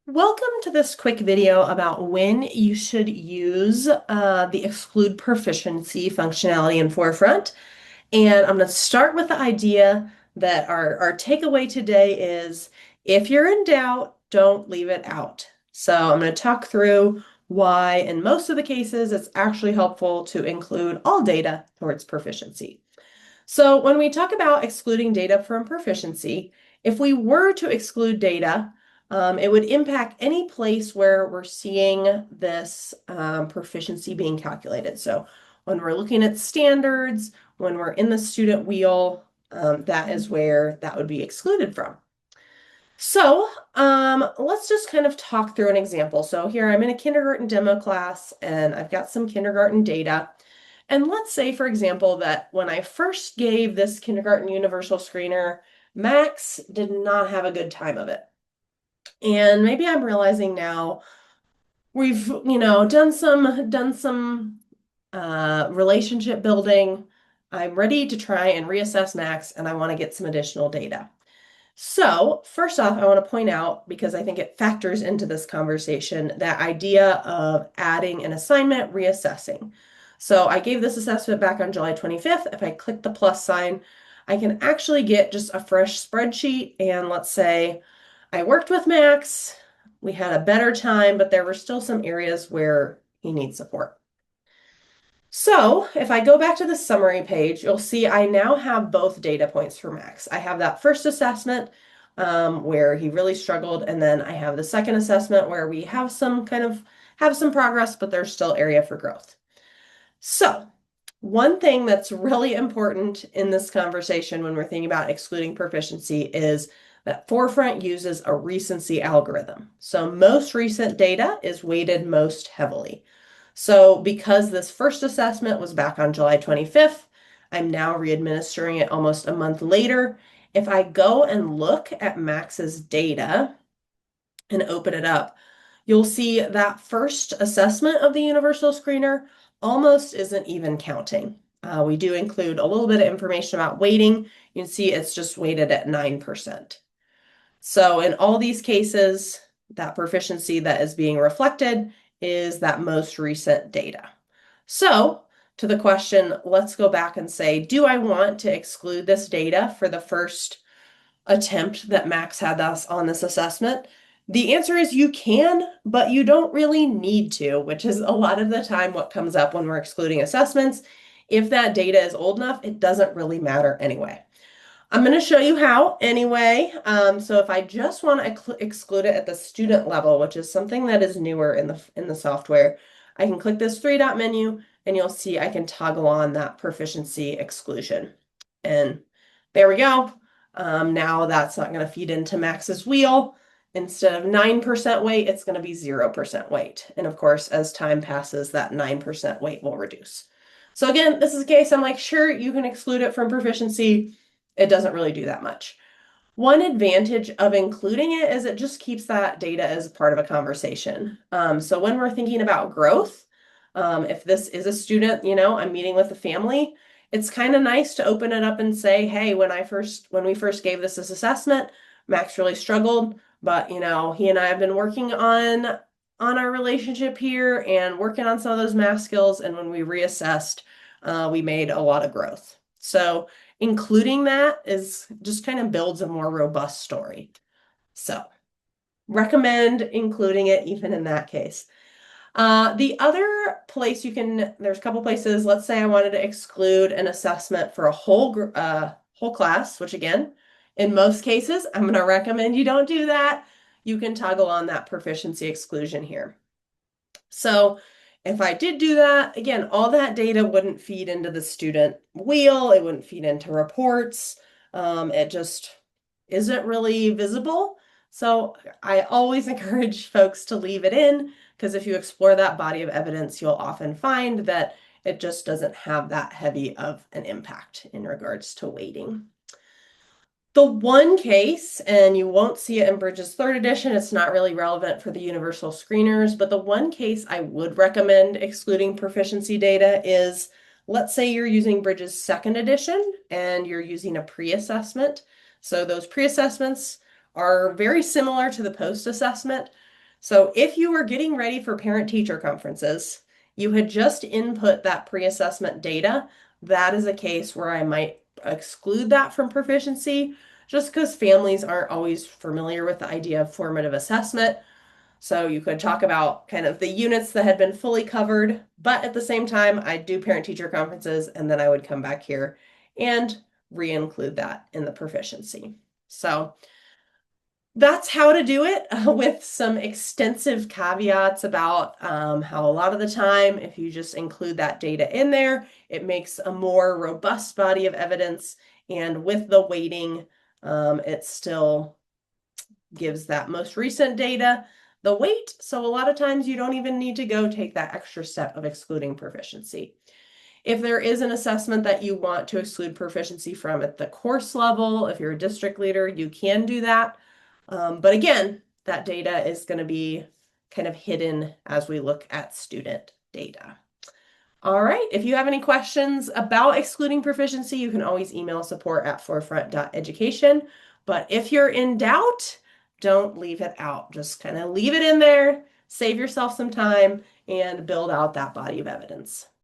Welcome to this quick video about when you should use the exclude proficiency functionality in Forefront. And I'm going to start with the idea that our takeaway today is if you're in doubt, don't leave it out. So I'm going to talk through why in most of the cases it's actually helpful to include all data towards proficiency. So when we talk about excluding data from proficiency, if we were to exclude data, it would impact any place where we're seeing this proficiency being calculated. So when we're looking at standards, when we're in the student wheel, that is where that would be excluded from. So let's just kind of talk through an example. So here I'm in a kindergarten demo class and I've got some kindergarten data. And let's say, for example, that when I first gave this kindergarten universal screener, Max did not have a good time of it. And maybe I'm realizing now we've, done some relationship building. I'm ready to try and reassess Max, and I want to get some additional data. So, first off, I want to point out, because I think it factors into this conversation, that idea of adding an assignment, reassessing. So I gave this assessment back on July 25th. If I click the plus sign, I can actually get just a fresh spreadsheet. And let's say I worked with Max, we had a better time, but there were still some areas where he needs support. So if I go back to the summary page, you'll see I now have both data points for Max. I have that first assessment where he really struggled, and then I have the second assessment where we have some progress, but there's still area for growth. So one thing that's really important in this conversation when we're thinking about excluding proficiency is that Forefront uses a recency algorithm. So most recent data is weighted most heavily. So because this first assessment was back on July 25th, I'm now re-administering it almost a month later. If I go and look at Max's data and open it up, you'll see that first assessment of the universal screener almost isn't even counting. We do include a little bit of information about weighting. You can see it's just weighted at 9%. So in all these cases, that proficiency that is being reflected is that most recent data. So to the question, let's go back and say, do I want to exclude this data for the first attempt that Max had us on this assessment? The answer is you can, but you don't really need to, which is a lot of the time what comes up when we're excluding assessments. If that data is old enough, it doesn't really matter anyway. I'm going to show you how anyway. So if I just want to exclude it at the student level, which is something that is newer in the software, I can click this three-dot menu and you'll see I can toggle on that proficiency exclusion. And there we go. Now that's not going to feed into Max's wheel. Instead of 9% weight, it's going to be 0% weight. And of course, as time passes, that 9% weight will reduce. So again, this is a case I'm like, sure, you can exclude it from proficiency. It doesn't really do that much. One advantage of including it is it just keeps that data as part of a conversation. So when we're thinking about growth, if this is a student, I'm meeting with a family, it's kind of nice to open it up and say, hey, when we first gave this assessment, Max really struggled, but he and I have been working on our relationship here and working on some of those math skills. And when we reassessed, we made a lot of growth. So including that is just kind of builds a more robust story. So recommend including it even in that case. The other place there's a couple places. Let's say I wanted to exclude an assessment for a whole class, which again, in most cases, I'm going to recommend you don't do that. You can toggle on that proficiency exclusion here. So if I did do that, again, all that data wouldn't feed into the student wheel. It wouldn't feed into reports. It just isn't really visible. So I always encourage folks to leave it in, because if you explore that body of evidence, you'll often find that it just doesn't have that heavy of an impact in regards to weighting. The one case, and you won't see it in Bridges 3rd edition, it's not really relevant for the universal screeners, but the one case I would recommend excluding proficiency data is, let's say you're using Bridges 2nd edition and you're using a pre-assessment. So those pre-assessments are very similar to the post-assessment. So if you were getting ready for parent-teacher conferences, you had just input that pre-assessment data, that is a case where I might exclude that from proficiency just because families aren't always familiar with the idea of formative assessment. So you could talk about kind of the units that had been fully covered, but at the same time, I'd do parent-teacher conferences and then I would come back here and re-include that in the proficiency. So that's how to do it with some extensive caveats about how a lot of the time, if you just include that data in there, it makes a more robust body of evidence. And with the weighting, it still gives that most recent data the weight. So a lot of times you don't even need to go take that extra step of excluding proficiency. If there is an assessment that you want to exclude proficiency from at the course level, if you're a district leader, you can do that. But again, that data is going to be kind of hidden as we look at student data. All right, if you have any questions about excluding proficiency, you can always email support@forefront.education. But if you're in doubt, don't leave it out. Just kind of leave it in there, save yourself some time, and build out that body of evidence.